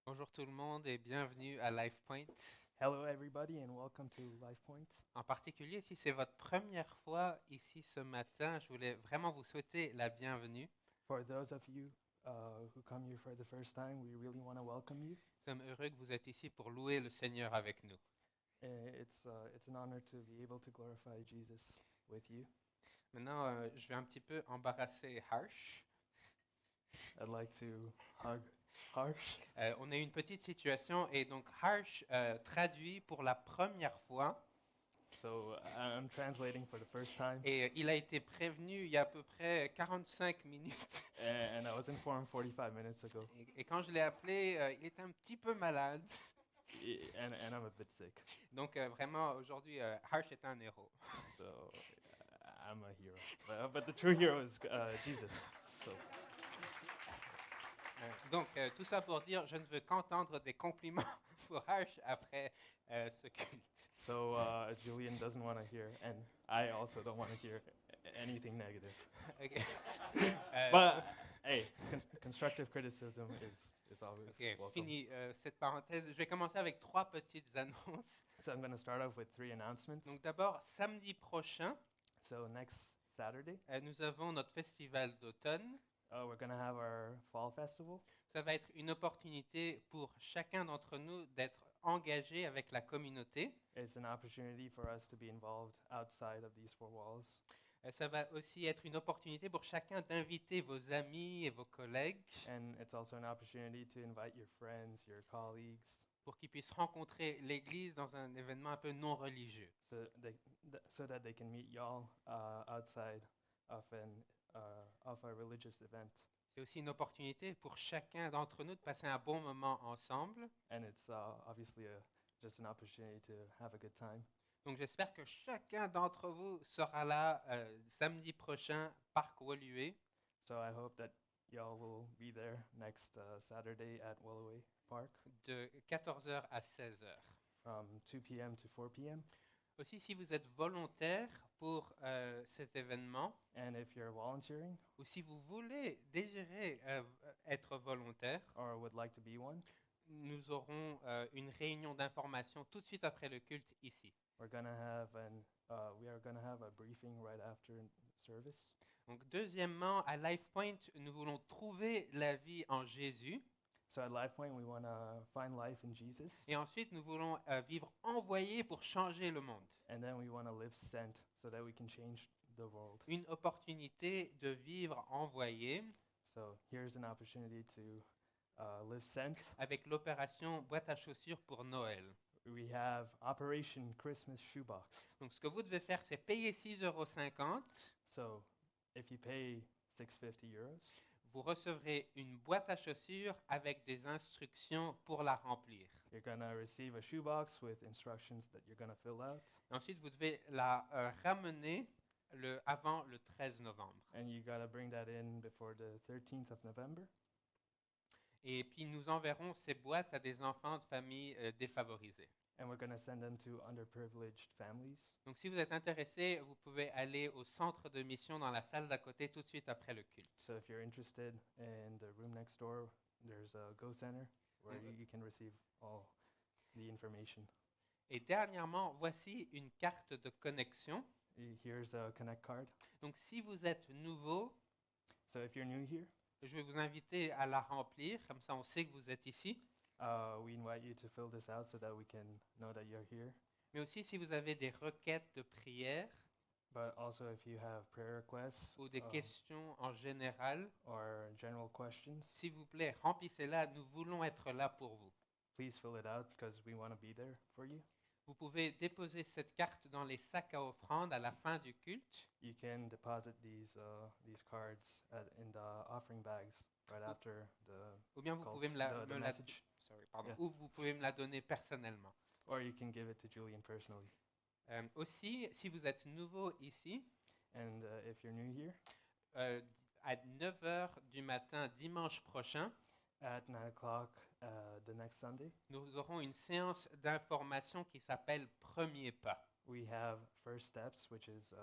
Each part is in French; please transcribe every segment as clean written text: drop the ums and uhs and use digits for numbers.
Bonjour tout le monde et bienvenue à LifePoint. Hello, everybody, and welcome to LifePoint. En particulier, si c'est votre première fois ici ce matin, je voulais vraiment vous souhaiter la bienvenue. For those of you who come here for the first time, we really want to welcome you. Nous sommes heureux que vous êtes ici pour louer le Seigneur avec nous. It's an honor to be able to glorify Jesus with you. Maintenant, je vais un petit peu embarrasser Harsh. I'd like to hug Harsh. On a eu une petite situation et donc Harsh traduit pour la première fois So I'm translating for the first time, et il a été prévenu il y a à peu près 45 minutes. and I was informed 45 minutes ago, Et quand je l'ai appelé, il était un petit peu malade. and I'm a bit sick. Donc vraiment, aujourd'hui, Harsh est un héros. So I'm a hero. But the true hero is Jesus. So Donc, tout ça pour dire, je ne veux qu'entendre des compliments pour Harsh après ce culte. So Julian doesn't want to hear, and I also don't want to hear anything negative. Ok. But hey, constructive criticism is always Ok, welcome. fini cette parenthèse. Je vais commencer avec trois petites annonces. So I'm going to start off with 3 announcements. Donc, d'abord, samedi prochain, So next Saturday, nous avons notre festival d'automne. we're going to have our fall festival. Ça va être une opportunité pour chacun d'entre nous d'être engagé avec la communauté. It's an opportunity for us to be involved outside of these 4 walls. Ça va aussi être une opportunité pour chacun d'inviter vos amis et vos collègues And it's also an opportunity to invite your friends, your colleagues, pour qu'ils puissent rencontrer l'Église dans un événement un peu non religieux. so that they can meet y'all outside of of a religious event. C'est aussi une opportunité pour chacun d'entre nous de passer un bon moment ensemble. And it's obviously just an opportunity to have a good time. Donc j'espère que chacun d'entre vous sera là samedi prochain, Parc Woluwe, So I hope that y'all will be there next Saturday at Walloway Park de 14h à 16h. from 2 p.m. to 4 p.m. Aussi, si vous êtes volontaire pour cet événement, And if you're volunteering ou si vous voulez, désirez être volontaire, or would like to be one, nous aurons une réunion d'information tout de suite après le culte ici. we are gonna have a briefing right after service. Donc, deuxièmement, à LifePoint, nous voulons trouver la vie en Jésus. So at LifePoint, we want to find life in Jesus, Et ensuite, nous voulons vivre envoyés pour changer le monde. and then we want to live sent so that we can change the world. Une opportunité de vivre envoyé So here's an opportunity to live sent. avec l'opération boîte à chaussures pour Noël. We have Operation Christmas Shoebox. Donc, ce que vous devez faire, c'est payer 6,50 €. So if you pay 650 euros, Vous recevrez une boîte à chaussures avec des instructions pour la remplir. you're going to receive a shoebox with instructions that you're going to fill out, Ensuite, vous devez la ramener avant le 13 novembre. and you got to bring that in before the 13th of November. Et puis, nous enverrons ces boîtes à des enfants de familles défavorisées. And we're going to send them to underprivileged families. Donc, si vous êtes intéressé, vous pouvez aller au centre de mission dans la salle d'à côté tout de suite après le culte. So if you're interested in the room next door, there's a Go Center where you can receive all the information. Et dernièrement, voici une carte de connexion. Here's a Connect card. Donc, si vous êtes nouveau, So if you're new here, je vais vous inviter à la remplir, comme ça on sait que vous êtes ici. we invite you to fill this out so that we can know that you're here. Mais aussi, si vous avez des requêtes de prière But also if you have prayer requests ou des questions en général, or general questions, s'il vous plaît, remplissez-la. Nous voulons être là pour vous. please fill it out because we want to be there for you. Vous pouvez déposer cette carte dans les sacs à offrandes à la fin du culte. You can deposit these cards in the offering bags right after Ou bien vous cult, pouvez the message, Yeah. ou vous pouvez me la donner personnellement. or you can give it to Julian personally. Aussi, si vous êtes nouveau ici, And if you're new here, à 9h du matin dimanche prochain, at 9 o'clock the next Sunday, nous aurons une séance d'information qui s'appelle Premier pas. we have First Steps, which is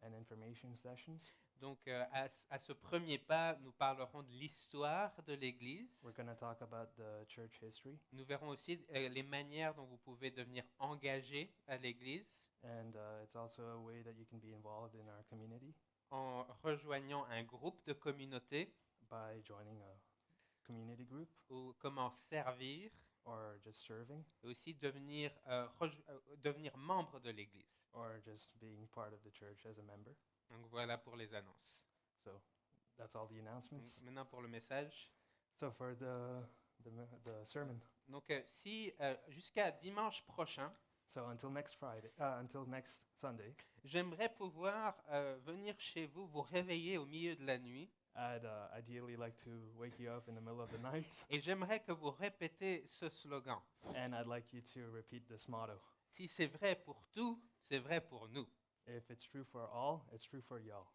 and information sessions. Donc, à ce premier pas, nous parlerons de l'histoire de l'Église. We're going to talk about the church history, Nous verrons aussi les manières dont vous pouvez devenir engagé à l'Église and it's also a way that you can be involved in our community en rejoignant un groupe de communauté by joining a community group ou comment servir or just serving et aussi devenir membre de l'Église. or just being part of the church as a member. Donc voilà pour les annonces. So that's all the Donc, announcements. maintenant pour le message. So for the sermon, Donc si jusqu'à dimanche prochain, so until next Sunday, j'aimerais pouvoir venir chez vous, vous réveiller au milieu de la nuit I'd ideally like to wake you up in the middle of the night, et j'aimerais que vous répétez ce slogan. and I'd like you to repeat this motto. Si c'est vrai pour tout, c'est vrai pour nous. If it's true for all, it's true for y'all.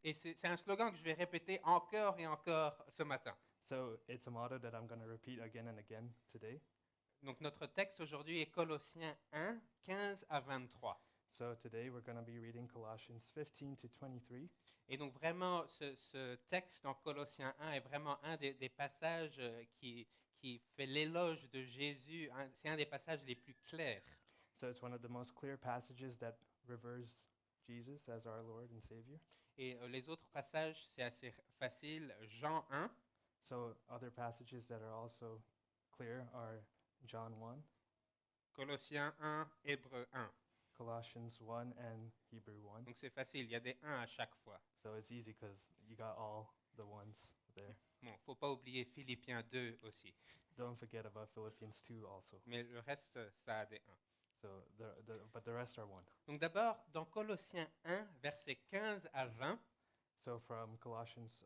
Et c'est un slogan que je vais répéter encore et encore ce matin. So it's a motto that I'm going to repeat again and again today. Donc notre texte aujourd'hui est Colossiens 1, 15 à 23. So today we're going to be reading Colossians 15 to 23. Et donc vraiment, ce texte dans Colossiens 1 est vraiment un des passages qui fait l'éloge de Jésus. C'est un des passages les plus clairs. So it's one of the most clear passages that reveres Jesus as our Lord and Savior. Et les autres passages, c'est assez facile. Jean 1, So other passages that are also clear are John 1, Colossiens 1, Hébreux 1. Colossians 1, and Hebrew 1. Donc c'est facile, il y a des 1 à chaque fois. So it's easy because you got all the ones there. Bon, faut pas oublier Philippiens 2 aussi. Don't forget about Philippians 2 also. Mais le reste, ça a des 1. So but the rest are 1. Donc d'abord, dans Colossiens 1, versets 15 à 20, So from Colossians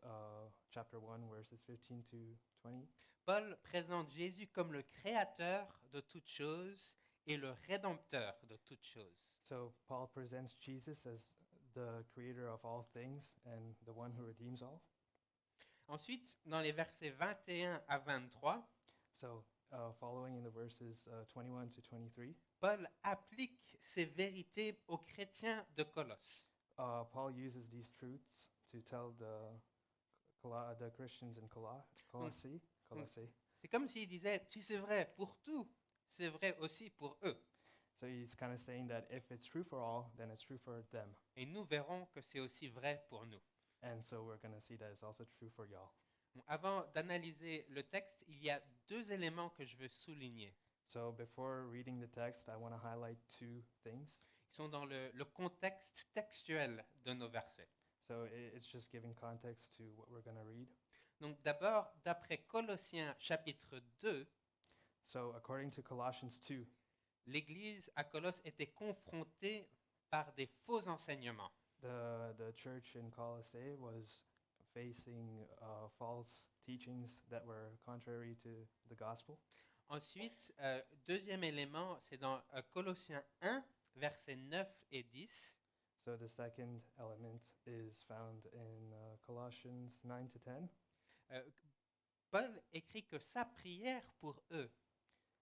chapter 1, verses 15 to 20, Paul présente Jésus comme le créateur de toutes choses et le rédempteur de toutes choses. so Paul presents Jesus as the creator of all things and the one who redeems all. Ensuite, dans les versets 21 à 23, So following in the verses 21 to 23, Paul applique ces vérités aux chrétiens de Colosse. Paul uses these truths to tell the Christians in Colossae. C'est comme s'il disait, si c'est vrai pour tout, c'est vrai aussi pour eux. So he's kind of saying that if it's true for all, then it's true for them. Et nous verrons que c'est aussi vrai pour nous. And so we're going to see that it's also true for y'all. Bon, avant d'analyser le texte, il y a deux éléments que je veux souligner. So before reading the text, I want to highlight two things. Ils sont dans le contexte textuel de nos versets. So it's just giving context to what we're going to read. Donc d'abord, d'après Colossiens chapitre 2, So according to Colossians 2, l'Église à Colosse était confrontée par des faux enseignements. the church in Colossae was facing false teachings that were contrary to the gospel. Ensuite, deuxième élément, c'est dans Colossiens 1, versets 9 et 10. So the second element is found in Colossians 9 to 10. Paul écrit que sa prière pour eux,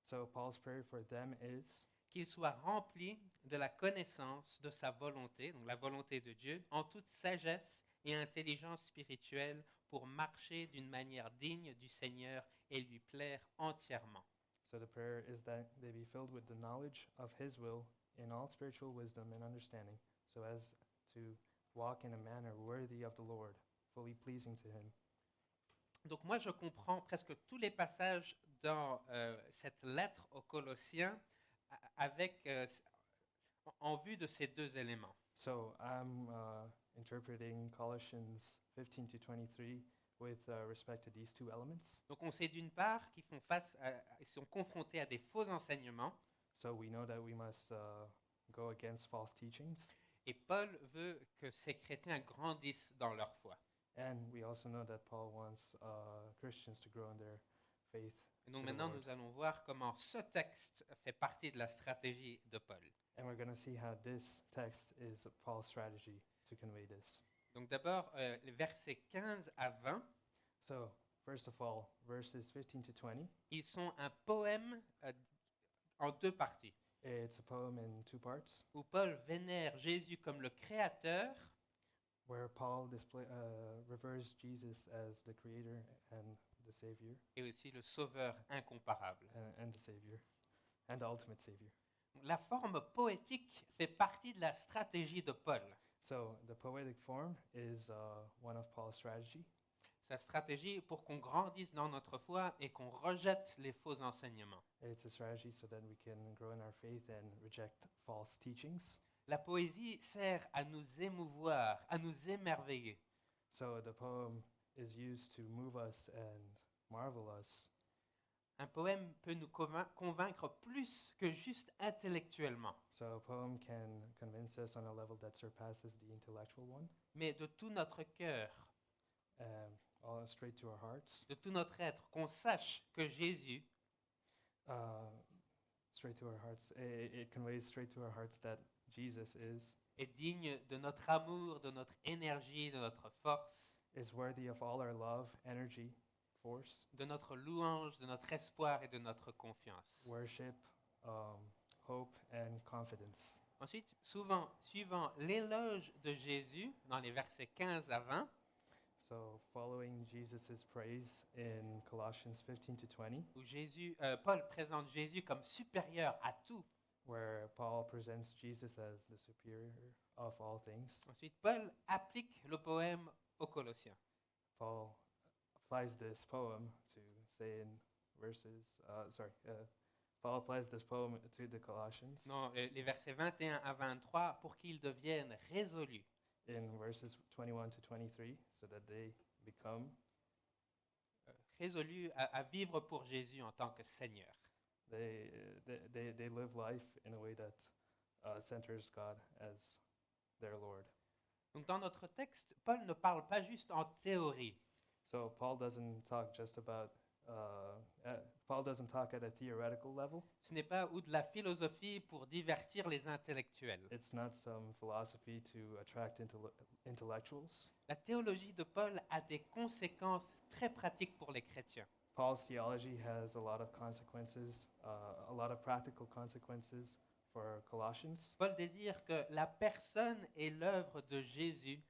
So Paul's prayer for them is qu'ils soient remplis de la connaissance de sa volonté, donc la volonté de Dieu, en toute sagesse et intelligence spirituelle pour marcher d'une manière digne du Seigneur et lui plaire entièrement. So the prayer is that they be filled with the knowledge of his will in all spiritual wisdom and understanding, so as to walk in a manner worthy of the Lord, fully pleasing to him. Donc moi, je comprends presque tous les passages dans cette lettre aux Colossiens avec, en vue de ces deux éléments. So I'm interpreting Colossians 15 to 23 with respect to these two elements. Donc on sait d'une part qu'ils ils sont confrontés à des faux enseignements, So we know that we must go against false teachings, et Paul veut que ces chrétiens grandissent dans leur foi. and we also know that Paul wants Christians to grow in their faith. Et donc To the maintenant, Lord. nous allons voir comment ce texte fait partie de la stratégie de Paul. And we're going to see how this text is Paul's strategy to convey this. Donc d'abord, les versets 15 à 20, So, first of all, verses 15 to 20, ils sont un poème en deux parties. It's a poem in two parts où Paul vénère Jésus comme le Créateur where Paul reveres Jesus as the creator and the savior et aussi le Sauveur incomparable. and the savior and the ultimate savior. La forme poétique fait partie de la stratégie de Paul. So the poetic form is one of Paul's strategy. Sa stratégie pour qu'on grandisse dans notre foi et qu'on rejette les faux enseignements. It's a strategy so that we can grow in our faith and reject false teachings. La poésie sert à nous émouvoir, à nous émerveiller. So the poem is used to move us and marvel us. Un poème peut nous convaincre plus que juste intellectuellement, So a poem can convince us on a level that surpasses the intellectual one, mais de tout notre cœur, all straight to our hearts, de tout notre être, qu'on sache que Jésus straight to our hearts. It conveys straight to our hearts that Jesus est digne de notre amour, de notre énergie, de notre force, is worthy of all our love, energy, force, de notre louange, de notre espoir et de notre confiance. worship, hope, and confidence. Ensuite, souvent, suivant l'éloge de Jésus, dans les versets 15 à 20, So following Jesus' praise in Colossians 15 to 20, où Paul présente Jésus comme supérieur à tout. where Paul presents Jesus as the superior of all things, Ensuite, Paul applique le poème aux Colossiens. Paul applies this poem to say in Paul applies this poem to the Colossians Non, les versets 21 à 23, pour qu'ils deviennent résolus, in verses 21 to 23, so that they become résolus à vivre pour Jésus en tant que Seigneur. they live life in a way that centers God as their Lord. Donc dans notre texte, Paul ne parle pas juste en théorie. So Paul doesn't talk at a theoretical level. Ce n'est pas ou de la philosophie pour divertir les intellectuels. It's not some philosophy to attract intellectuals. La théologie de Paul a des conséquences très pratiques pour les chrétiens. Paul's theology has a lot of consequences, a lot of practical consequences for Colossians. Paul désire que la personne et l'œuvre de Jésus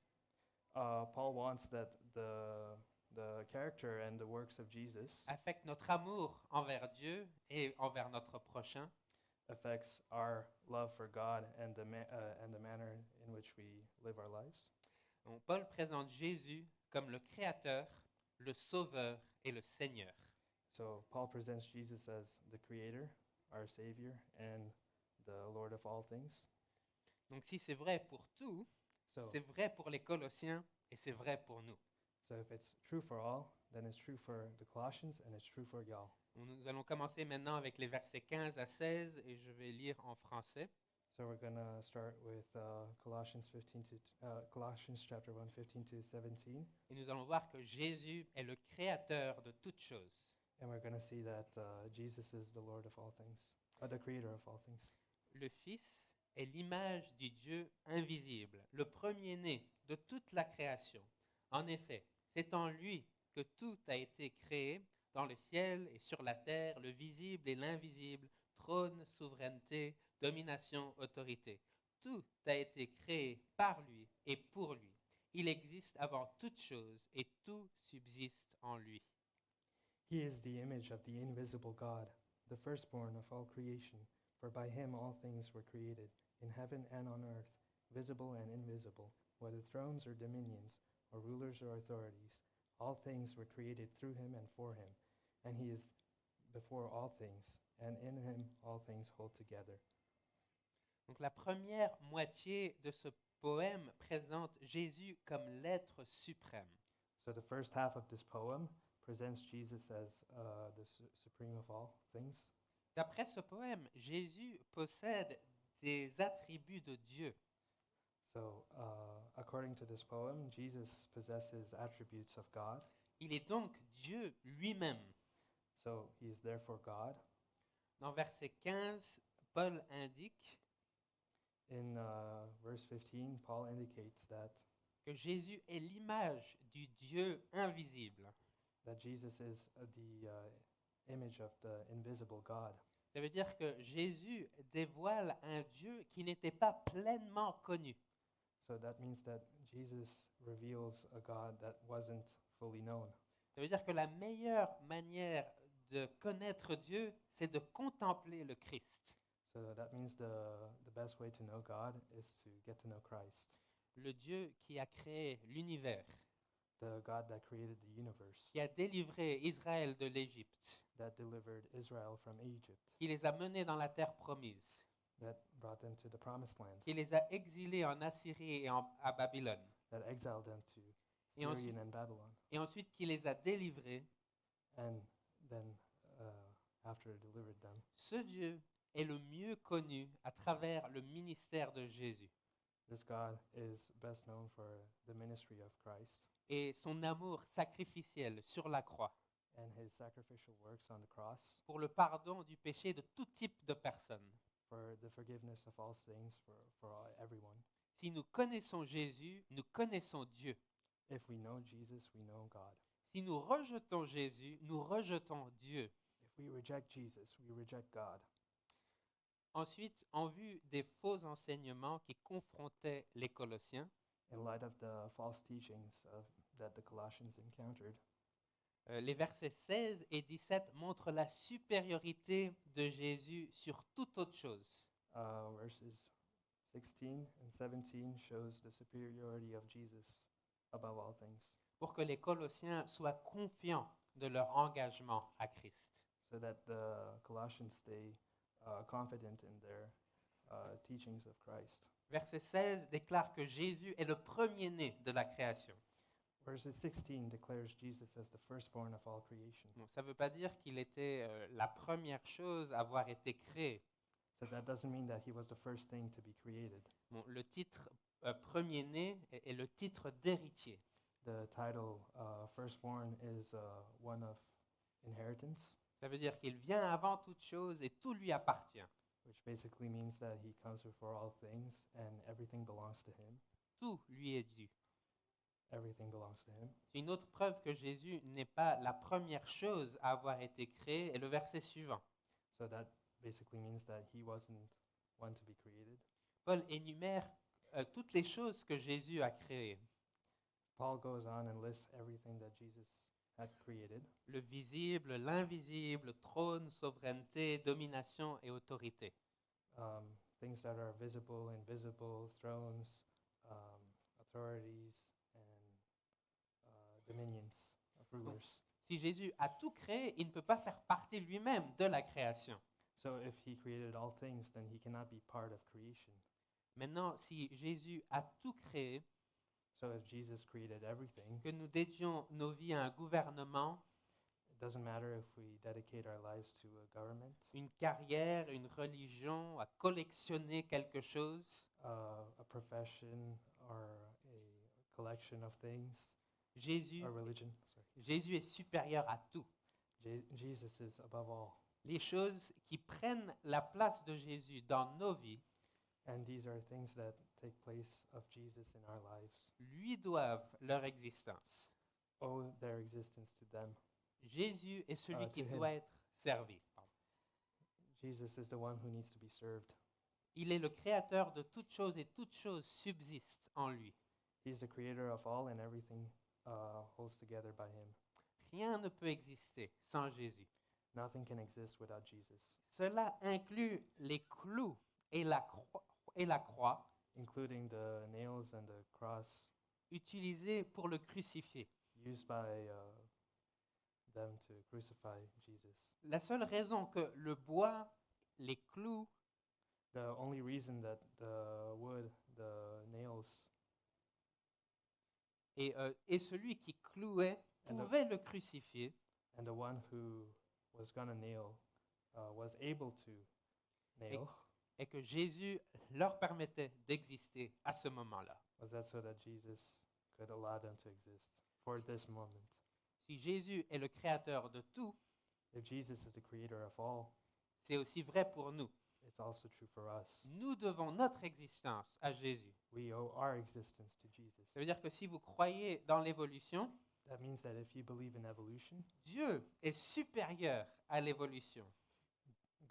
Paul wants that the character and the works of Jesus affectent notre amour envers Dieu et envers notre prochain, affects our love for God and the manner in which we live our lives. Donc, Paul présente Jésus comme le Créateur, le Sauveur et le Seigneur. So Paul presents Jesus as the Creator, our Savior, and the Lord of all things. Donc si c'est vrai pour tout, So, c'est vrai pour les Colossiens et c'est vrai pour nous. so if it's true for all, then it's true for the Colossians and it's true for y'all. Nous allons commencer maintenant avec les versets 15 à 16 et je vais lire en français. So we're going to start with Colossians chapter 1, 15 to 17. Et nous allons voir que Jésus est le Créateur de toutes choses. And we're going to see that Jesus is the Lord of all things, the Creator of all things. Le Fils est l'image du Dieu invisible, le premier-né de toute la création. En effet, c'est en lui que tout a été créé, dans le ciel et sur la terre, le visible et l'invisible, trône, souveraineté, domination, autorité. Tout a été créé par lui et pour lui. Il existe avant toute chose et tout subsiste en lui. He is the image of the invisible God, the firstborn of all creation, for by him all things were created, in heaven and on earth, visible and invisible, whether thrones or dominions, or rulers or authorities. All things were created through him and for him, and he is before all things, and in him all things hold together. Donc la première moitié de ce poème présente Jésus comme l'être suprême. So the first half of this poem presents Jesus as the supreme of all things. D'après ce poème, Jésus possède des attributs de Dieu. So according to this poem, Jesus possesses attributes of God. Il est donc Dieu lui-même. So he is therefore God. Dans verset 15, Paul indique In verse 15, Paul indicates que Jésus est l'image du Dieu invisible. that Jesus is the image of the invisible God. Ça veut dire que Jésus dévoile un Dieu qui n'était pas pleinement connu. So that means that Jesus reveals a God that wasn't fully known. Ça veut dire que la meilleure manière de connaître Dieu, c'est de contempler le Christ. So that means the best way to know God is to get to know Christ, Le Dieu qui a créé l'univers, the God that created the universe, qui a délivré Israël de l'Égypte, that delivered Israel from Egypt, qui les a menés dans la terre promise, that brought them to the promised land, qui les a exilés en Assyrie et à Babylone, that exiled them to Et ensuite- Syrian and Babylon, et ensuite qui les a délivrés. and then after delivered them. Ce Dieu est le mieux connu à travers le ministère de Jésus This God is best known for the ministry of Christ et son amour sacrificiel sur la croix and his sacrificial works on the cross pour le pardon du péché de tout type de personnes. for the forgiveness of all things for everyone. Si nous connaissons Jésus, nous connaissons Dieu. If we know Jesus, we know God. Si nous rejetons Jésus, nous rejetons Dieu. If we reject Jesus, we reject God. Ensuite, en vue des faux enseignements qui confrontaient les Colossiens, In light of the false teachings that the Colossians encountered, les versets 16 et 17 montrent la supériorité de Jésus sur toute autre chose. verses 16 and 17 shows the superiority of Jesus above all things, Pour que les Colossiens soient confiants de leur engagement à Christ. so that the Colossians stay confident in their teachings of Christ. Verset 16 déclare que Jésus est le premier-né de la création. Verses 16 declares Jesus as the firstborn of all creation. Bon, ça ne veut pas dire qu'il était la première chose à avoir été créée. So that doesn't mean that he was the first thing to be created. Bon, le titre premier-né est le titre d'héritier. The title firstborn is one of inheritance, Ça veut dire qu'il vient avant toute chose et tout lui appartient. which basically means that he comes before all things and everything belongs to him. Tout lui est dû. Everything belongs to him. C'est une autre preuve que Jésus n'est pas la première chose à avoir été créée est le verset suivant. So that basically means that he wasn't one to be created. Paul énumère toutes les choses que Jésus a créées. Paul goes on and lists everything that Jesus had created, Le visible, l'invisible, trône, souveraineté, domination et autorité. things that are visible, invisible, thrones, authorities, and dominions of rulers. Si Jésus a tout créé, il ne peut pas faire partie lui-même de la création. So if he created all things, then he cannot be part of creation. Maintenant, si Jésus a tout créé, So if Jesus created everything, que nous dédions nos vies à un gouvernement, it doesn't matter if we dedicate our lives to a government, une carrière, une religion, à collectionner quelque chose, a profession, or a collection of things, Jésus, a religion. Jésus est supérieur à tout. Jesus is above all. Les choses qui prennent la place de Jésus dans nos vies And these are things that take place of Jesus in our lives, lui doivent leur existence. owe their existence to them. Jésus est celui To qui him. doit être servi. Pardon. Jesus is the one who needs to be served. Il est le créateur de toutes choses et toutes choses subsistent en lui. He's the creator of all, and everything holds together by him. Rien ne peut exister sans Jésus. Nothing can exist without Jesus, Cela inclut les clous et la croix including the nails and the cross utilisés pour le crucifier. used by them to crucify Jesus. La seule raison que le bois, les clous The only reason that the wood, the nails, et celui qui clouait And the- pouvait le crucifier, and the one who was gonna nail was able to nail, et que Jésus leur permettait d'exister à ce moment-là. was that so that Jesus could allow them to exist for this moment. Si Jésus est le créateur de tout, If Jesus is the creator of all, c'est aussi vrai pour nous. it's also true for us. Nous devons notre existence à Jésus. We owe our existence to Jesus. Ça veut dire que si vous croyez dans l'évolution, That means that if you believe in evolution, Dieu est supérieur à l'évolution.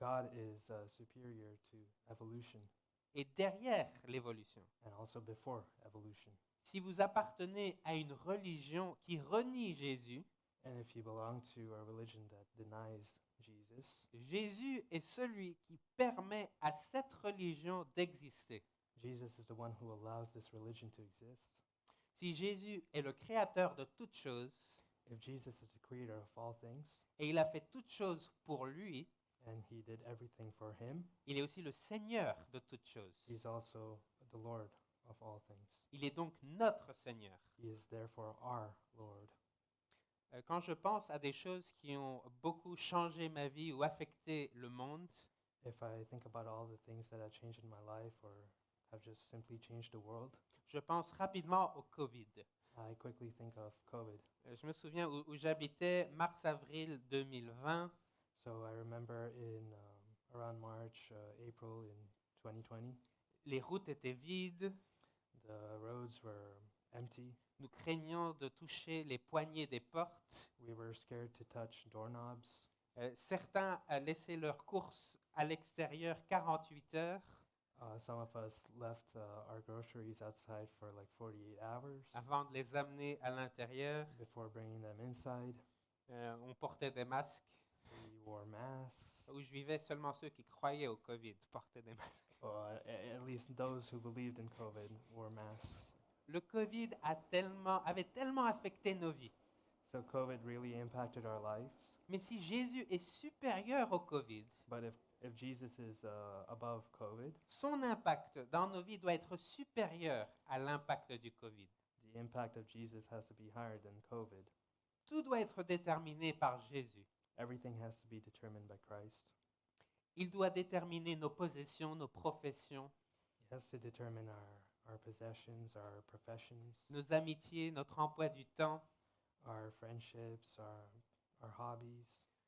God is superior to evolution et derrière l'évolution. and also before evolution. Si vous appartenez à une religion qui renie Jésus, And if you belong to a religion that denies Jesus, Jésus est celui qui permet à cette religion d'exister. Jesus is the one who allows this religion to exist. Si Jésus est le créateur de toutes choses If Jesus is the creator of all things, et il a fait toutes choses pour lui, and he did everything for him, il est aussi le Seigneur de toutes choses. he's also the Lord of all things. Il est donc notre Seigneur. He is therefore our Lord. Quand je pense à des choses qui ont beaucoup changé ma vie ou affecté le monde, If I think about all the things that have changed in my life or have just simply changed the world, je pense rapidement au Covid. I quickly think of COVID. Je me souviens où j'habitais, mars-avril 2020. So I remember in around March, April in 2020, Les routes étaient vides. the roads were empty. Nous craignions de toucher les poignées des portes. We were scared to touch doorknobs. Certains laissaient leurs courses à l'extérieur 48 heures Some of us left our groceries outside for like 48 hours avant de les amener à l'intérieur. before bringing them inside. On portait des masques. We wore masks. Où je vivais, seulement ceux qui croyaient au Covid portaient des masques. At least those who believed in COVID wore masks. Le Covid avait tellement affecté nos vies. So COVID really impacted our lives. Mais si Jésus est supérieur au Covid, But if Jesus is above COVID, son impact dans nos vies doit être supérieur à l'impact du Covid. the impact of Jesus has to be higher than COVID. Tout doit être déterminé par Jésus. Everything has to be determined by Christ. Il doit déterminer nos possessions, nos professions, He has to determine our possessions, our professions, nos amitiés, notre emploi du temps, our friendships, our hobbies,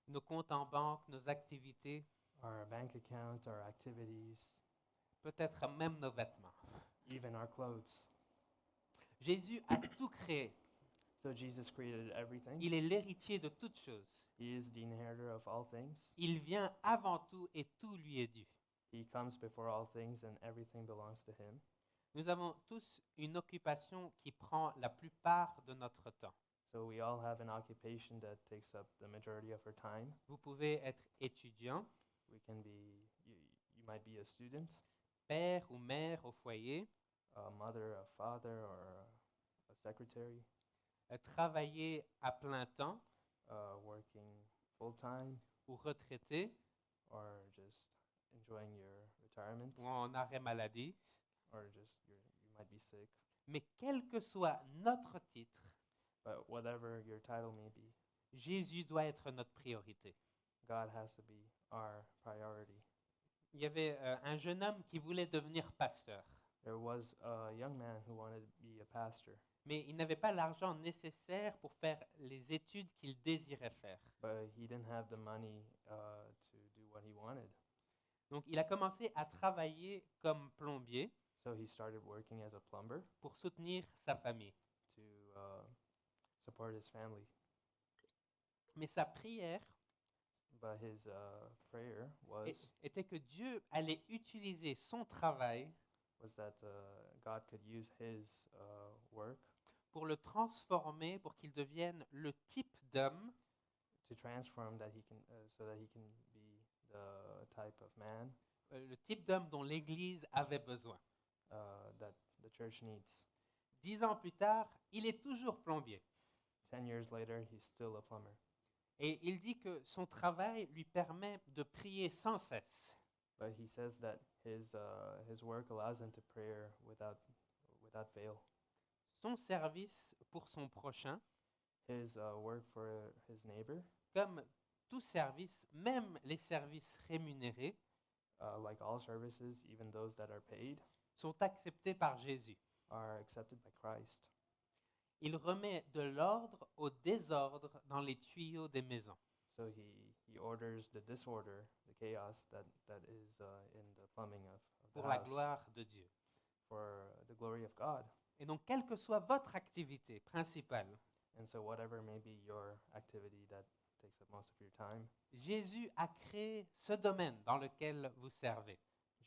nos comptes en banque, nos activités, our bank account, our activities, peut-être même nos vêtements. even our clothes. Jésus a tout créé. So Jesus created everything. Il est l'héritier de toutes choses. He is the inheritor of all things. Il vient avant tout et tout lui est dû. He comes before all things and everything belongs to him. Nous avons tous une occupation qui prend la plupart de notre temps. So we all have an occupation that takes up the majority of our time. Vous pouvez être étudiant, We can be, you might be a student, père ou mère au foyer, a mother, a father, or a secretary, travailler à plein temps working full-time, ou retraité or just enjoying your retirement, ou en arrêt maladie. or just you might be sick. Mais quel que soit notre titre, But whatever your title may be, Jésus doit être notre priorité. God has to be our priority. Il y avait un jeune homme qui voulait devenir pasteur, There was a young man who wanted to be a pastor, mais il n'avait pas l'argent nécessaire pour faire les études qu'il désirait faire. but he didn't have the money to do what he wanted. Donc il a commencé à travailler comme plombier So he started working as a plumber pour soutenir sa famille. to support his family. Mais sa prière But his prayer was était que Dieu allait utiliser son travail that God could use his work pour le transformer, pour qu'il devienne le type d'homme to transform that he can so that he can be the type of man le type d'homme dont l'Église avait besoin. that the church needs. 10 ans plus tard, il est toujours plombier. 10 years later, he's still a plumber. Et il dit que son travail lui permet de prier sans cesse. But he says that his work allows him to pray without fail. Son service pour son prochain, His work for his neighbor, comme tout service, même les services rémunérés, like all services, even those that are paid, sont acceptés par Jésus. are accepted by Christ. Il remet de l'ordre au désordre dans les tuyaux des maisons. So he orders the disorder, the chaos that is in the plumbing of the Pour la house gloire de Dieu. for the glory of God. Et donc, quelle que soit votre activité principale, And so whatever may be your activity that takes up most of your time. Jésus a créé ce domaine dans lequel vous servez.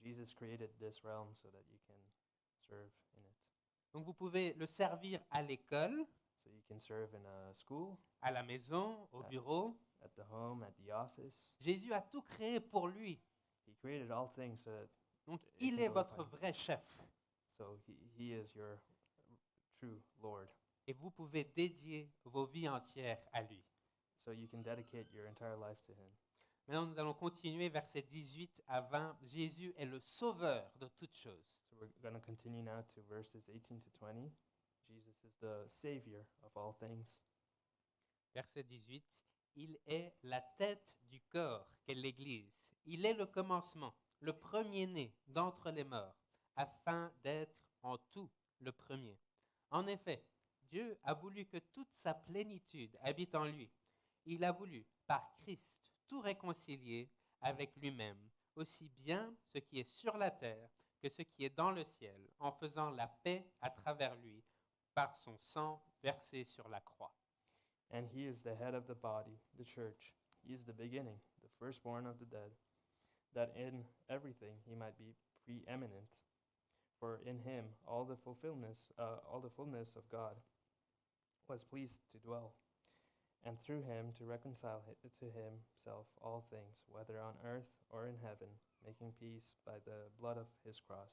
Jesus created this realm so that you can serve in it. Donc vous pouvez le servir à l'école, So you can serve in a school, à la maison, au bureau. at the home, at the office. Jésus a tout créé pour lui. He created all things so that Donc It il can est glorify votre him. vrai chef. so he is your true Lord. Et vous pouvez dédier vos vies entières à lui. So you can dedicate your entire life to him. Maintenant, nous allons continuer versets 18 à 20. Jésus est le sauveur de toutes choses. So we're going to continue now to verses 18 to 20. Jesus is the Savior of all things. Verset 18. Il est la tête du corps qu'est l'Église. Il est le commencement, le premier-né d'entre les morts, afin d'être en tout le premier. En effet, Dieu a voulu que toute sa plénitude habite en lui. Il a voulu, par Christ, tout réconcilier avec lui-même, aussi bien ce qui est sur la terre que ce qui est dans le ciel, en faisant la paix à travers lui, par son sang versé sur la croix. And he is the head of the body, the church. He is the beginning, the firstborn of the dead, that in everything he might be preeminent. For in him all the fullness of God was pleased to dwell, and through him to reconcile to himself all things, whether on earth or in heaven, making peace by the blood of his cross.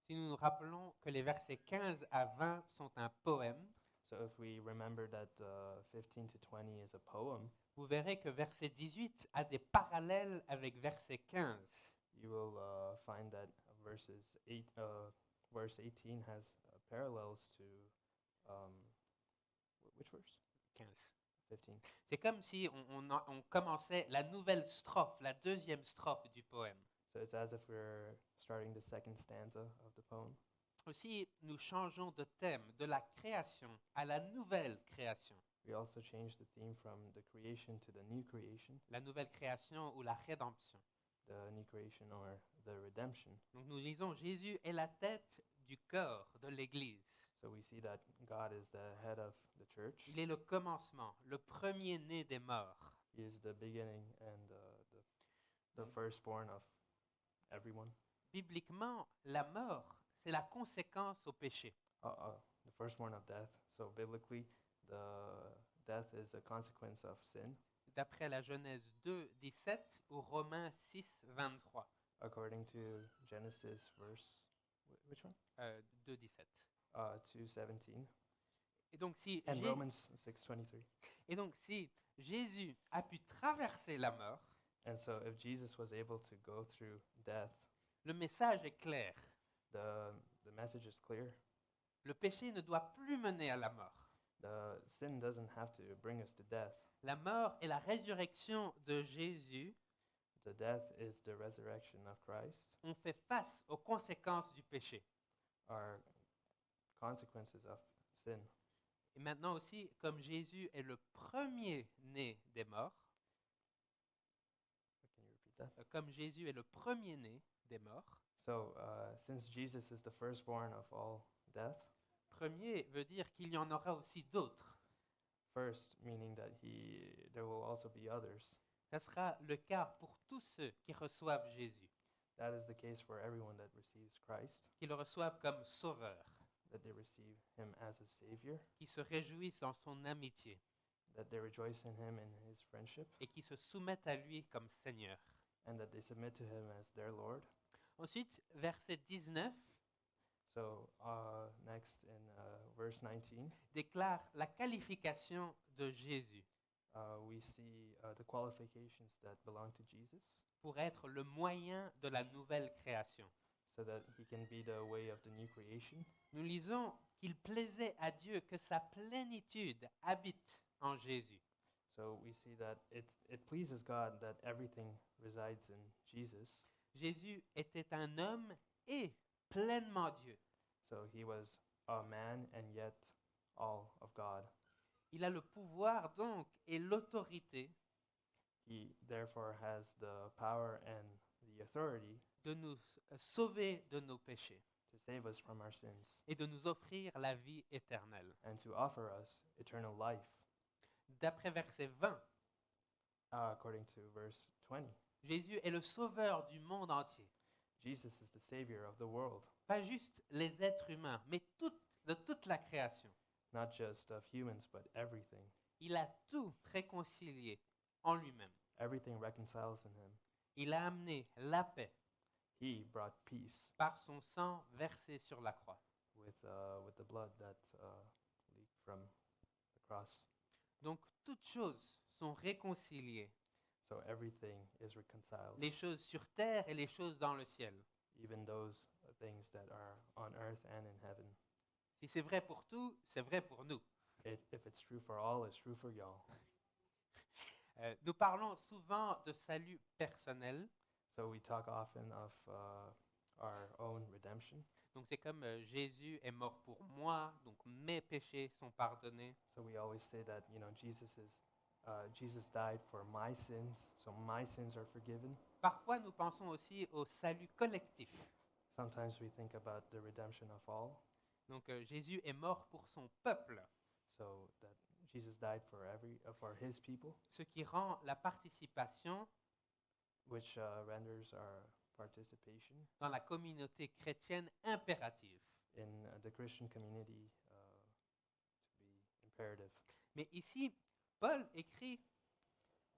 Si nous nous rappelons que les versets 15 à 20 sont un poème, So if we remember that 15 to 20 is a poem, vous verrez que verset 18 a des parallèles avec verset 15. you will find that verse 18 has parallels to which verse? 15. 15. C'est comme si on commençait la nouvelle strophe, la deuxième strophe du poème. So it's as if we're starting the second stanza of the poem. Aussi, nous changeons de thème, de la création à la nouvelle création. We also change the theme from the creation to the new creation, La nouvelle création ou la rédemption. the new creation or the redemption. Donc nous lisons, Jésus est la tête du corps de l'Église. So we see that God is the head of the church. Il est le commencement, le premier-né des morts. He is the beginning and the firstborn of everyone. Bibliquement, la mort, c'est la conséquence au péché. The firstborn of death. So biblically, the death is a consequence of sin, D'après la Genèse 2, 17 ou Romains 6, 23. according to Genesis which one? 2, 17. 2:17 Et donc, si and Jé- Romans 6:23. et donc, si Jésus a pu traverser la mort, And so if Jesus was able to go through death, le message est clair. the message is clear. Le péché ne doit plus mener à la mort. The sin doesn't have to bring us to death. La mort et la résurrection de Jésus The death is the resurrection of Christ, ont fait face aux conséquences du péché. are consequences of sin. Et maintenant aussi, comme Jésus est le premier-né des morts, Can you repeat that? comme Jésus est le premier-né des morts, So since Jesus is the firstborn of all death, premier veut dire qu'il y en aura aussi d'autres. first meaning that there will also be others. Ce sera le cas pour tous ceux qui reçoivent Jésus, That is the case for everyone that receives Christ, qui le reçoivent comme sauveur, that they receive him as a savior, qui se réjouissent en son amitié that they rejoice in him and his friendship, et qui se soumettent à lui comme Seigneur. and that they submit to him as their Lord. Ensuite, verset 19 So next in verse 19, déclare la qualification de Jésus we see the qualifications that belong to Jesus, pour être le moyen de la nouvelle création. so that he can be the way of the new creation. Nous lisons qu'il plaisait à Dieu que sa plénitude habite en Jésus. So we see that it pleases God that everything resides in Jesus. Jésus était un homme et pleinement Dieu. So he was a man and yet all of God. Il a le pouvoir donc et l'autorité He therefore has the power and the authority de nous sauver de nos péchés to save us from our sins et de nous offrir la vie éternelle. and to offer us eternal life. D'après verset 20, according to verse 20. Jésus est le sauveur du monde entier. Jesus is the Savior of the world, Pas juste les êtres humains, mais de toute la création. not just of humans, but everything. Il a tout réconcilié en lui-même. Everything reconciles in him. Il a amené la paix He brought peace par son sang versé sur la croix. with the blood that leaked from the cross. Donc toutes choses sont réconciliées, So everything is reconciled, les choses sur terre et les choses dans le ciel. even those things that are on earth and in heaven. Si c'est vrai pour tout, c'est vrai pour nous. If it's true for all, it's true for y'all. Nous parlons souvent de salut personnel. So we talk often of our own redemption. Donc c'est comme Jésus est mort pour moi, donc mes péchés sont pardonnés. So we always say that Jesus died for my sins, so my sins are forgiven. Parfois, nous pensons aussi au salut collectif. Sometimes we think about the redemption of all, Donc Jésus est mort pour son peuple, so that Jesus died for his people, ce qui rend la participation which renders our participation dans la communauté chrétienne impérative. in the Christian community to be imperative. Mais ici, Paul écrit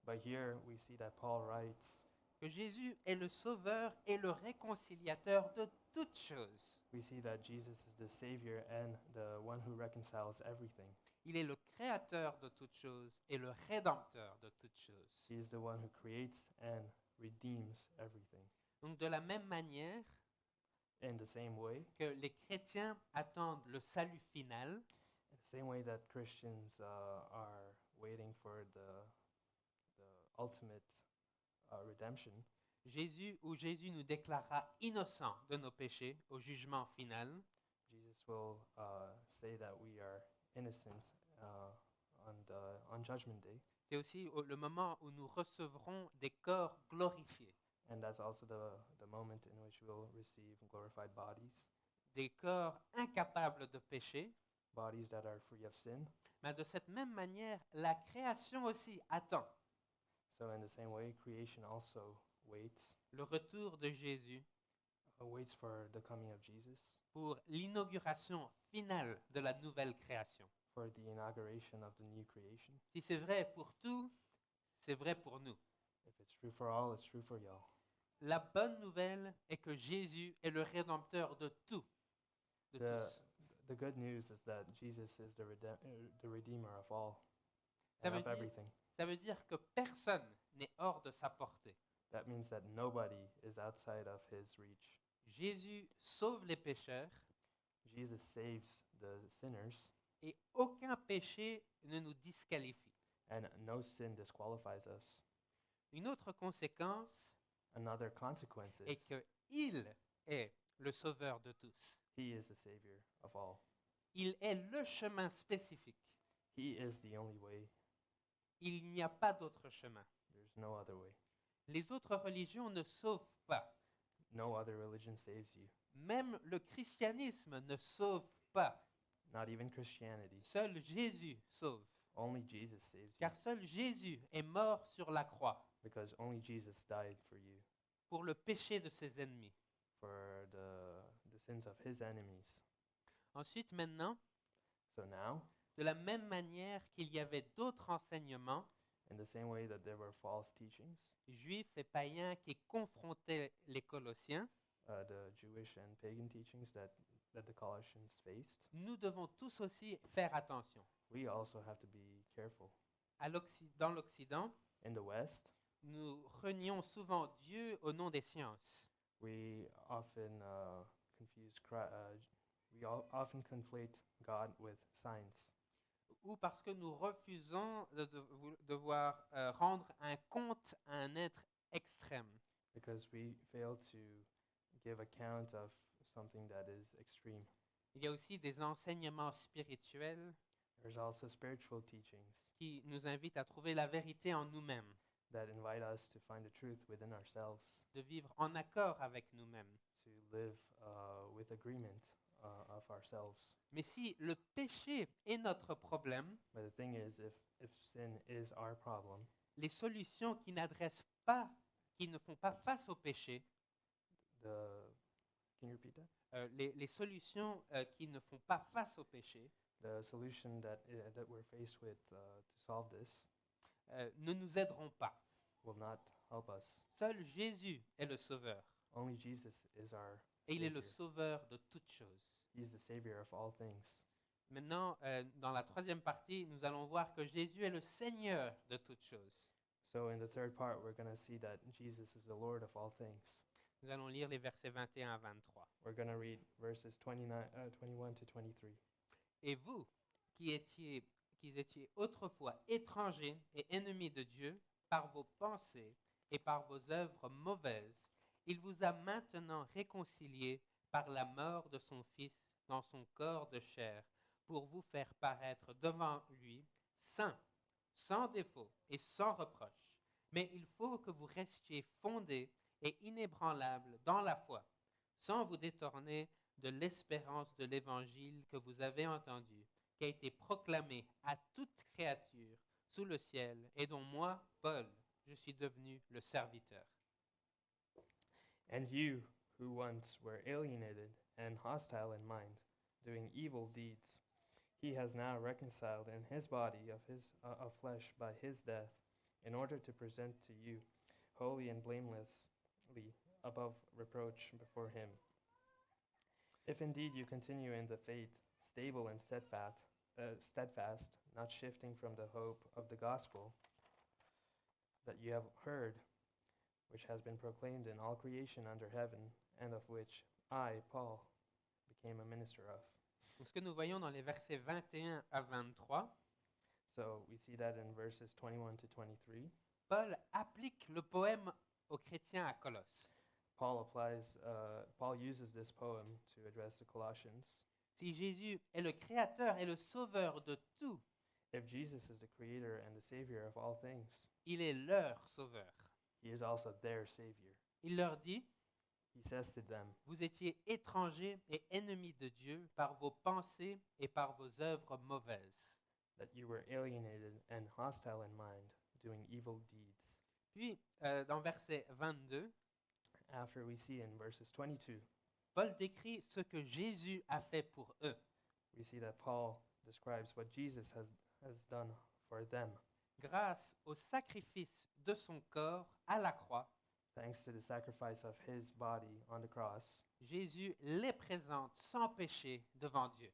But here we see that Paul writes que Jésus est le sauveur et le réconciliateur de toutes choses. we see that Jesus is the Savior and the one who reconciles everything. Il est le créateur de toutes choses et le rédempteur de toutes choses. He is the one who creates and redeems everything. Donc de la même manière In the same way, que les chrétiens attendent le salut final, in the same way that Christians are waiting for the ultimate redemption, Jésus nous déclarera innocents de nos péchés au jugement final. Jesus will say that we are innocent on Judgment Day, C'est aussi le moment où nous recevrons des corps glorifiés, and that's also the moment in which we'll receive glorified bodies, des corps incapables de péché. bodies that are free of sin. Mais de cette même manière, la création aussi attend So in the same way, creation also waits le retour de Jésus waits for the coming of Jesus, pour l'inauguration finale de la nouvelle création. for the inauguration of the new creation. Si c'est vrai pour tout, c'est vrai pour nous. If it's true for all, it's true for y'all. La bonne nouvelle est que Jésus est le rédempteur de tout, de tous. The good news is that Jesus is the Redeemer of all, Ça and veut of dire- everything. Ça veut dire que personne n'est hors de sa portée. That means that nobody is outside of his reach. Jésus sauve les pécheurs Jesus saves the sinners, et aucun péché ne nous disqualifie. and no sin disqualifies us. Une autre conséquence Another consequence est is qu'il est le sauveur de tous. he is the Savior of all. Il est le chemin spécifique. He is the only way. Il n'y a pas d'autre chemin. There's no other way. Les autres religions ne sauvent pas. No other religion saves you. Même le christianisme ne sauve pas. Not even Christianity. Seul Jésus sauve. Only Jesus saves you. Car seul Jésus est mort sur la croix Because only Jesus died for you, pour le péché de ses ennemis. for the sins of his enemies. Ensuite, maintenant, So now, de la même manière qu'il y avait d'autres enseignements, in the same way that there were false teachings, juifs et païens qui confrontaient les Colossiens, the Jewish and pagan teachings that the Colossians faced, nous devons tous aussi faire attention. we also have to be careful. Dans l'Occident, In the West, nous renions souvent Dieu au nom des sciences. we often often conflate God with science, Ou parce que nous refusons de devoir rendre un compte à un être extrême. because we fail to give account of something that is extreme. Il y a aussi des enseignements spirituels There's also spiritual teachings qui nous invitent à trouver la vérité en nous-mêmes, that invite us to find the truth within ourselves, de vivre en accord avec nous-mêmes. to live with agreement of ourselves. Mais si le péché est notre problème, But the thing is, if sin is our problem, les solutions qui n'adressent pas, qui ne font pas face au péché, Can you repeat that? les solutions qui ne font pas face au péché The solution that we're faced with to solve this ne nous aideront pas. will not help us. Seul Jésus est le Sauveur Only Jesus is our et il est le Savior. Sauveur de toutes choses. He is the Savior of all things. Maintenant, dans la troisième partie, nous allons voir que Jésus est le Seigneur de toutes choses. So in the third part, we're going to see that Jesus is the Lord of all things. Nous allons lire les versets 21 à 23. We're going to read verses 21 to 23. Et vous, qui étiez autrefois étrangers et ennemis de Dieu par vos pensées et par vos œuvres mauvaises, il vous a maintenant réconciliés par la mort de son Fils dans son corps de chair, pour vous faire paraître devant lui saints, sans défaut et sans reproche. Mais il faut que vous restiez fondés et inébranlables dans la foi, sans vous détourner de l'espérance de l'Évangile que vous avez entendu, qui a été proclamé à toute créature sous le ciel, et dont moi, Paul, je suis devenu le serviteur. And you, who once were alienated and hostile in mind, doing evil deeds, he has now reconciled in his body of flesh by his death, in order to present to you holy and blamelessly above reproach before him. If indeed you continue in the faith, stable and steadfast, not shifting from the hope of the gospel that you have heard, which has been proclaimed in all creation under heaven, and of which I, Paul, became a minister of. Donc, ce que nous voyons dans les versets 21 à 23, So we see that in verses 21 to 23. Paul applique le poème aux chrétiens à Colosse. Paul uses this poem to address the Colossians. Si Jésus est le créateur et le sauveur de tout, If Jesus is the creator and the savior of all things, il est leur sauveur. he is also their savior. Il leur dit, He says to them, vous étiez étrangers et ennemis de Dieu par vos pensées et par vos œuvres mauvaises. that you were alienated and hostile in mind, doing evil deeds. Puis, dans verset 22, After we see in verses 22, Paul décrit ce que Jésus a fait pour eux. we see that Paul describes what Jesus has done for them. Grâce au sacrifice de son corps à la croix, Thanks to the sacrifice of his body on the cross, Jésus les présente sans péché devant Dieu.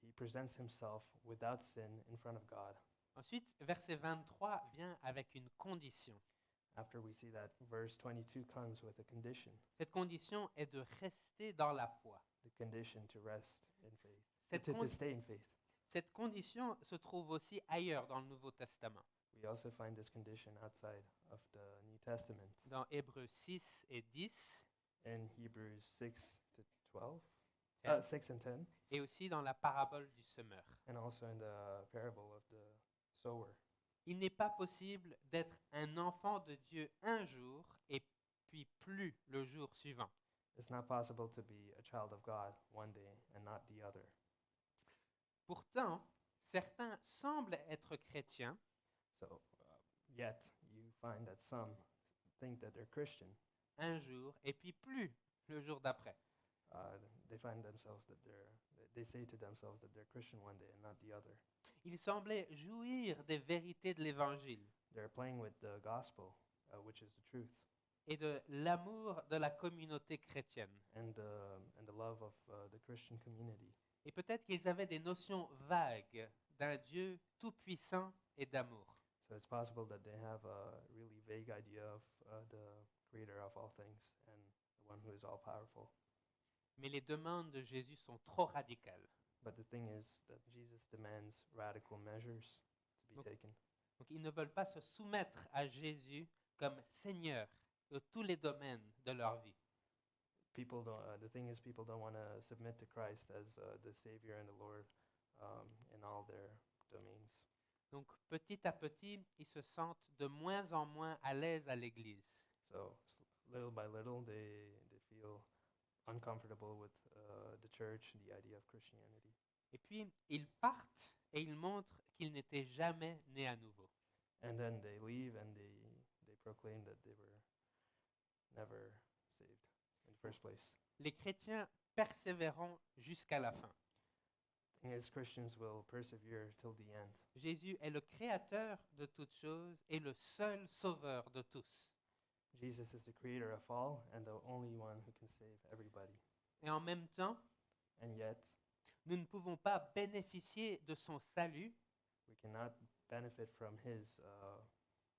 he presents himself without sin in front of God. Ensuite, verset 23 vient avec une condition. After we see that, verse 22 comes with a condition, Cette condition est de rester dans la foi. the condition to rest in faith, Cette, to con- stay in faith. cette condition se trouve aussi ailleurs dans le Nouveau Testament. We also find this condition outside of the New Testament Dans Hébreux 6 et 10, in Hebrews 6 to 12, Yeah. 6 and 10, et aussi dans la parabole du semeur. and also in the parable of the sower. Il n'est pas possible d'être un enfant de Dieu un jour et puis plus le jour suivant. It's not possible to be a child of God one day and not the other. Pourtant, certains semblent être chrétiens, So, yet you find that some think that they're Christian. un jour et puis plus le jour d'après. They find themselves they say to themselves that they're Christian one day and not the other. Ils semblaient jouir des vérités de l'Évangile They're playing with the gospel, which is the truth, et de l'amour de la communauté chrétienne. and the love of the Christian community. Et peut-être qu'ils avaient des notions vagues d'un Dieu tout-puissant et d'amour. So it's possible that they have a really vague idea of the creator of all things and the one who is all powerful. Mais les demandes de Jésus sont trop radicales. But the thing is that Jesus demands radical measures to be Donc- taken. Donc ils ne veulent pas se soumettre à Jésus comme Seigneur de tous les domaines de leur vie. The thing is, people don't want to submit to Christ as the Savior and the Lord in all their domains. Donc petit à petit, ils se sentent de moins en moins à l'aise à l'Église. So little by little, they feel uncomfortable with the church and the idea of Christianity. Et puis ils partent et ils montrent qu'ils n'étaient jamais nés à nouveau. and then they leave and they proclaim that they were never saved in the first place. Les chrétiens persévéreront jusqu'à la fin. The thing is, Christians will persevere till the end. Jésus est le créateur de toutes choses et le seul sauveur de tous. Jesus is the creator of all and the only one who can save everybody. Et en même temps, And yet, nous ne pouvons pas bénéficier de son salut we cannot benefit from his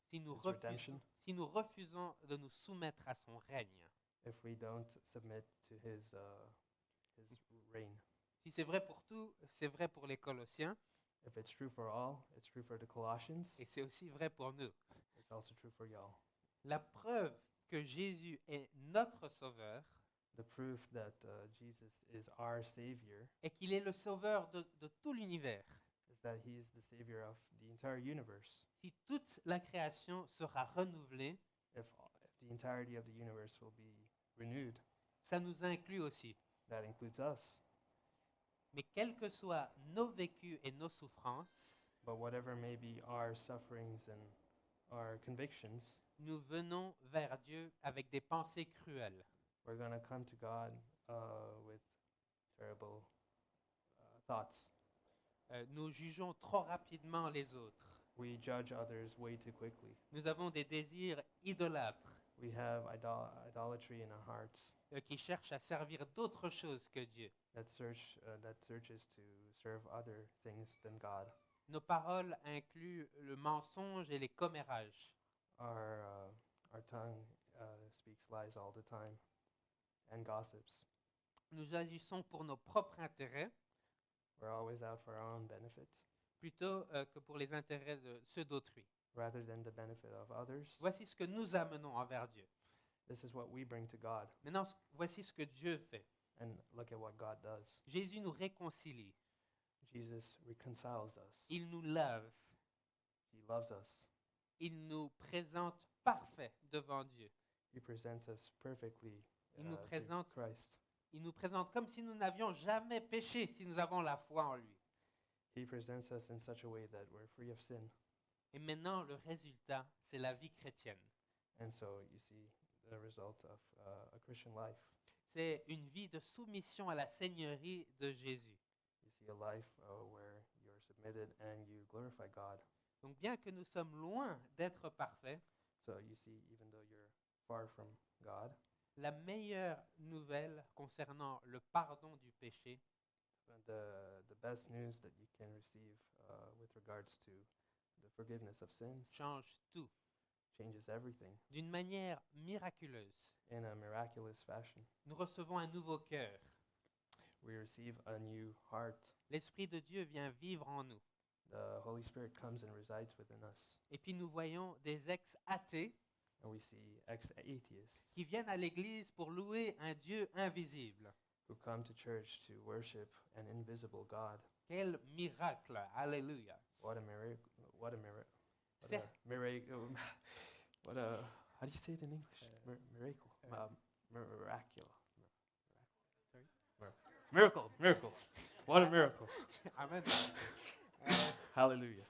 si nous, His redemption. si nous refusons de nous soumettre à son règne. if we don't submit to his reign. Si c'est vrai pour tout, c'est vrai pour les Colossiens If it's true for all, it's true for the Colossians. et c'est aussi vrai pour nous. It's also true for y'all. La preuve que Jésus est notre sauveur The proof that Jesus is our Savior et qu'il est le sauveur de tout l'univers. is that he is the Savior of the entire universe. Si toute la création sera renouvelée, If the entirety of the universe will be renewed, ça nous inclut aussi. that includes us. Mais quels que soient nos vécus et nos souffrances, But whatever may be our sufferings and our convictions, nous venons vers Dieu avec des pensées cruelles. we're going to come to God with terrible thoughts. Nous jugeons trop rapidement les autres. We judge others way too quickly. Nous avons des désirs idolâtres We have idolatry in our hearts qui cherchent à servir d'autres choses que Dieu. that searches to serve other things than God. Nos paroles incluent le mensonge et les commérages. Our tongue speaks lies all the time and gossips. Nous agissons pour nos propres intérêts We're always out for our own benefit plutôt que pour les intérêts de ceux d'autrui. rather than the benefit of others. Voici ce que nous amenons envers Dieu. This is what we bring to God. Maintenant, voici ce que Dieu fait. And look at what God does. Jésus nous réconcilie. Jesus reconciles us. Il nous lave. He loves us. Il nous présente parfaits devant Dieu. He presents us perfectly Il nous to présente- Christ. Il nous présente comme si nous n'avions jamais péché si nous avons la foi en lui. He presents us in such a way that we're free of sin. Et maintenant, le résultat, c'est la vie chrétienne. And so you see the result of a Christian life. C'est une vie de soumission à la seigneurie de Jésus. You see a life where you're submitted and you glorify God. Donc bien que nous sommes loin d'être parfaits, So you see, even though you're far from God, la meilleure nouvelle concernant le pardon du péché, the best news that you can receive with regards to the forgiveness of sins change tout changes everything d'une manière miraculeuse. in a miraculous fashion. Nous recevons un nouveau cœur. We receive a new heart. L'Esprit de Dieu vient vivre en nous. The Holy Spirit comes and resides within us. Et puis nous voyons des ex-athées And we see ex-atheists qui viennent à l'Église pour louer un Dieu invisible. who come to church to worship an invisible God. Quel miracle! Alléluia! What a miracle. What a miracle. What a Cer- miracle. What a, how do you say it in English? Miracle. Miraculous. Sorry? Miracle. Miracle. What a miracle. Amen. Hallelujah.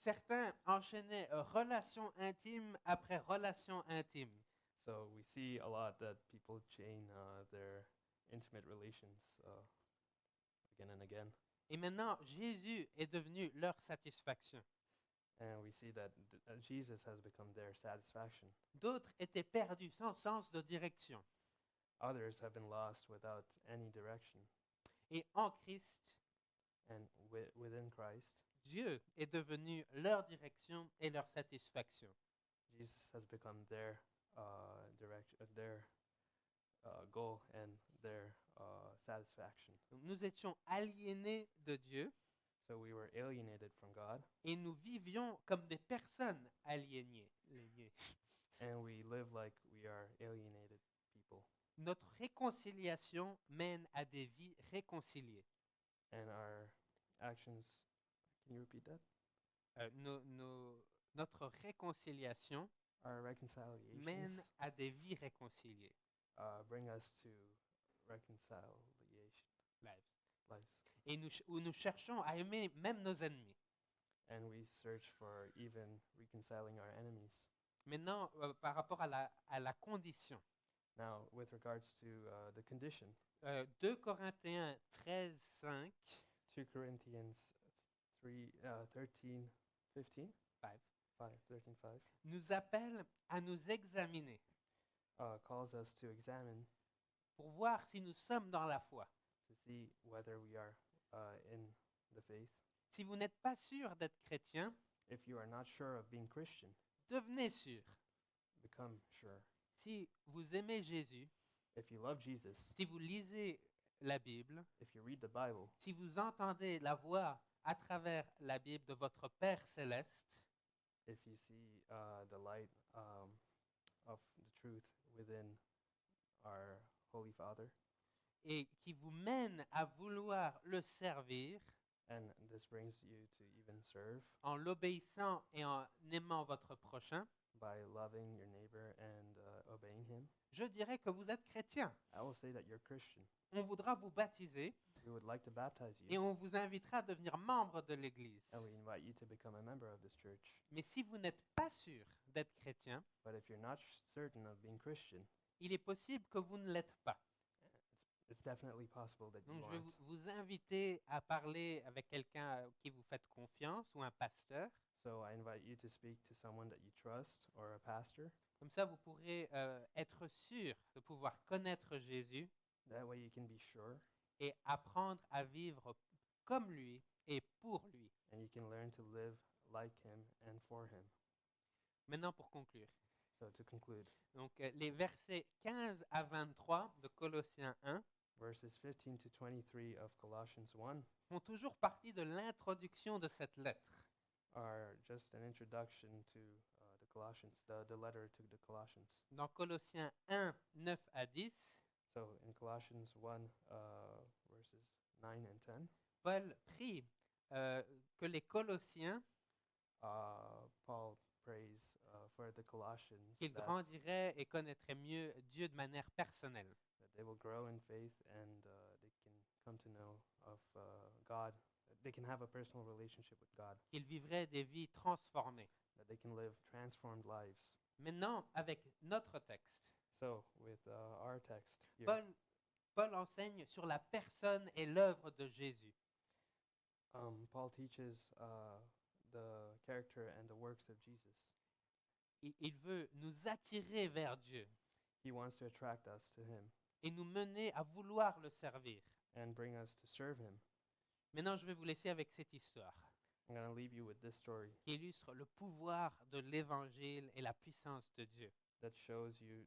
Certains enchaînaient relation intime après relation intime. So we see a lot that people chain their intimate relations again and again. Et maintenant, Jésus est devenu leur satisfaction. And we see that Jesus has become their satisfaction. D'autres étaient perdus sans sens de direction. Others have been lost without any direction. Et en Christ, And within Christ, Dieu est devenu leur direction et leur satisfaction. Jesus has become their direction, their goal and their satisfaction. Donc, nous étions aliénés de Dieu So we were alienated from God, et nous vivions comme des personnes aliénées. and we live like we are alienated people. Notre réconciliation mène à des vies réconciliées. And our actions, can you repeat that? Notre réconciliation Our reconciliations mène à des vies réconciliées. bring us to reconciliation Lives. lives. Et où nous cherchons à aimer même nos ennemis. and we search for even reconciling our enemies. Maintenant, par rapport à la condition, Now, with regards to the condition, 2 Corinthiens 13, 5, 2 Corinthians 3, 13, 15, 5, 13, 5, nous appelle à nous examiner calls us to examine pour voir si nous sommes dans la foi. to see whether we are in the faith. Si vous n'êtes pas sûr d'être chrétien, If you are not sure of being Christian, devenez sûr. become sure. Si vous aimez Jésus, If you love Jesus, si vous lisez la Bible, if you read the Bible, si vous entendez la voix à travers la Bible de votre Père céleste, if you see the light of the truth within our Holy Father, et qui vous mène à vouloir le servir and this brings you to even serve en l'obéissant et en aimant votre prochain, by loving your neighbor and obeying him, je dirais que vous êtes chrétien. I will say that you're Christian. On voudra vous baptiser We would like to baptize et you, on vous invitera à devenir membre de l'Église. and we invite you to become a member of this church. Mais si vous n'êtes pas sûr d'être chrétien, But if you're not certain of being Christian, il est possible que vous ne l'êtes pas. it's definitely possible that you Donc, je vais aren't. vous inviter à parler avec quelqu'un à qui vous faites confiance ou un pasteur. So I invite you to speak to someone that you trust or a pastor. Comme ça, vous pourrez être sûr de pouvoir connaître Jésus That way you can be sure et apprendre à vivre comme lui et pour lui. and you can learn to live like him and for him. Maintenant, pour conclure. So to conclude, Donc, les versets 15 à 23 de Colossiens 1 verses 15 to 23 of Colossians 1 font toujours partie de l'introduction de cette lettre. are just an introduction to the Colossians, the letter to the Colossians. Dans Colossiens 1, 9 à 10, So in Colossians 1, verses 9 and 10, Paul prie que les Colossiens, Paul prays for the Colossians qu'ils grandiraient et connaîtraient mieux Dieu de manière personnelle. that they will grow in faith and they can come to know of God. They can have a personal relationship with God. Qu'ils vivraient des vies transformées. That they can live transformed lives. Maintenant, avec notre texte, So with our text here, Paul enseigne sur la personne et l'œuvre de Jésus. Paul teaches the character and the works of Jesus. Il veut nous attirer vers Dieu He wants to attract us to him et nous mener à vouloir le servir. and bring us to serve him. Maintenant, je vais vous laisser avec cette histoire I'm going to leave you with this story qui illustre le pouvoir de l'Évangile et la puissance de Dieu. that shows you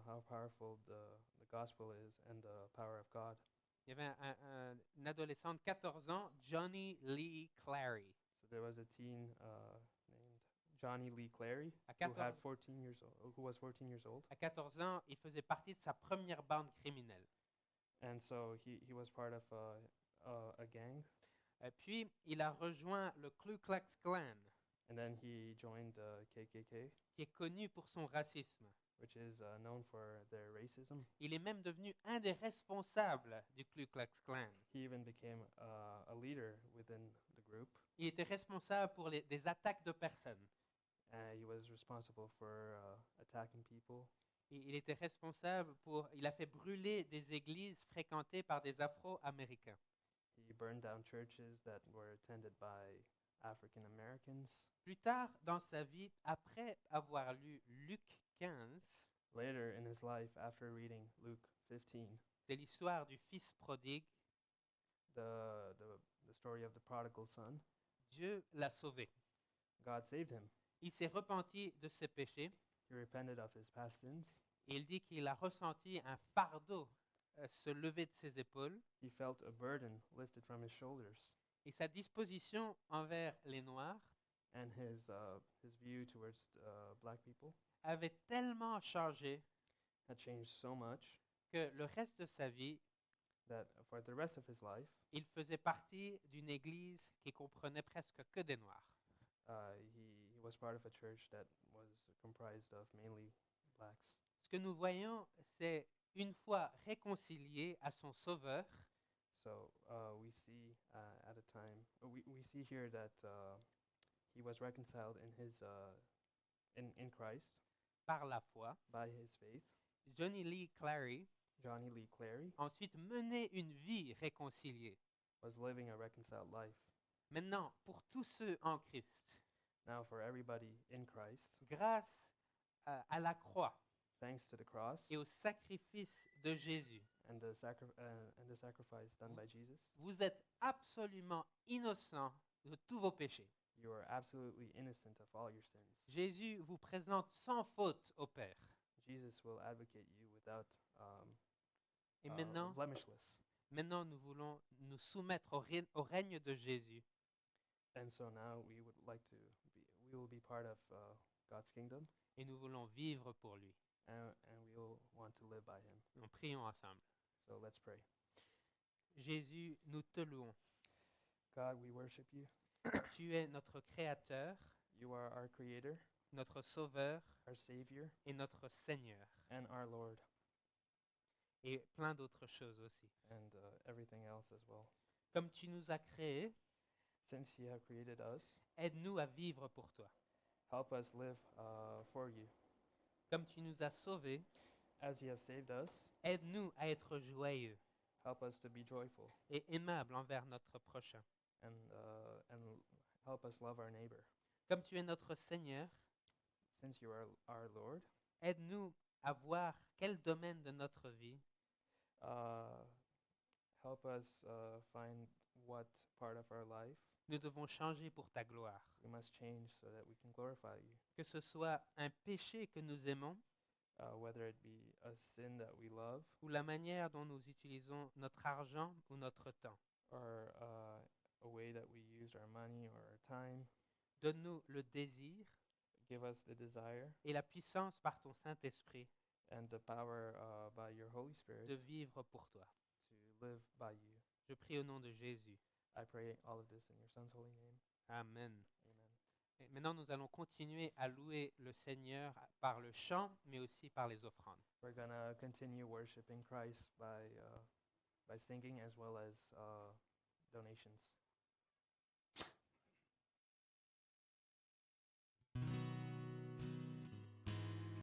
how powerful the gospel is and the power of God. Il y avait un adolescent de 14 ans, Johnny Lee Clary. So there was a teen named Johnny Lee Clary À who 14, had 14 years old, who was 14 years old, à 14 ans, il faisait partie de sa première bande criminelle. and so he was part of a gang, Puis, il a rejoint le Ku Klux Klan, and then he joined KKK, qui est connu pour son racisme. which is known for their racism. Il est même devenu un des responsables du Ku Klux Klan. He even became a leader within the group. Il était responsable pour des attaques de personnes. He was responsible for attacking people. Il était responsable il a fait brûler des églises fréquentées par des Afro-Américains. He burned down churches that were attended by African Americans. Plus tard dans sa vie, après avoir lu Luc 15, Later in his life, after reading Luke 15, c'est l'histoire du fils prodigue, the story of the prodigal son, Dieu l'a sauvé. God saved him. Il s'est repenti de ses péchés He repented of his past sins. et il dit qu'il a ressenti un fardeau se lever de ses épaules He felt a burden lifted from his shoulders, et sa disposition envers les Noirs and his view towards black people avait tellement changé had changed so much que le reste de sa vie, that for the rest of his life, il faisait partie d'une église qui comprenait presque que des Noirs. he was part of a church that was comprised of mainly blacks. Ce que nous voyons, c'est une fois réconcilié à son Sauveur, So we see at a time we see here that he was reconciled in Christ par la foi. by his faith. Johnny Lee Clary Johnny Lee Clary a ensuite mené une vie réconciliée. was living a reconciled life. Maintenant, pour tous ceux en Christ, Now for everybody in Christ, grâce à la croix thanks to the cross et au sacrifice de Jésus, and the sacrifice done by Jesus, vous êtes absolument innocent de tous vos péchés. you are absolutely innocent of all your sins. Jésus vous présente sans faute au Père. Jesus will advocate you without Et maintenant, blemishless. nous voulons nous soumettre au règne de Jésus. And so now we will be part of God's kingdom, Et nous voulons vivre pour lui. and we will want to live by him. Nous prions ensemble. So let's pray. Jésus, nous te louons. God, we worship you. Tu es notre Créateur, You are our creator, notre Sauveur our savior, et notre Seigneur. and our Lord, Et plein d'autres choses aussi. and everything else as well. Comme tu nous as créés, Since you have created us, aide-nous à vivre pour toi. help us live for you. Comme tu nous as sauvés, As you have saved us, aide-nous à être joyeux help us to be joyful, et aimables envers notre prochain. and help us love our neighbor. Comme tu es notre Seigneur, Since you are our Lord, aide-nous à voir quel domaine de notre vie help us find what part of our life nous devons changer pour ta gloire. we must change so that we can glorify you. Que ce soit un péché que nous aimons Whether it be a sin that we love, ou la manière dont nous utilisons notre argent ou notre temps. or a way that we use our money or our time. Donne-nous le désir Give us the desire et la puissance par ton Saint-Esprit and the power by your Holy Spirit de vivre pour toi. to live by you. Je prie au nom de Jésus. I pray all of this in your Son's holy name. Amen. Amen. Et maintenant, nous allons continuer à louer le Seigneur par le chant, mais aussi par les offrandes. We're going to continue worshiping Christ by singing as well as donations.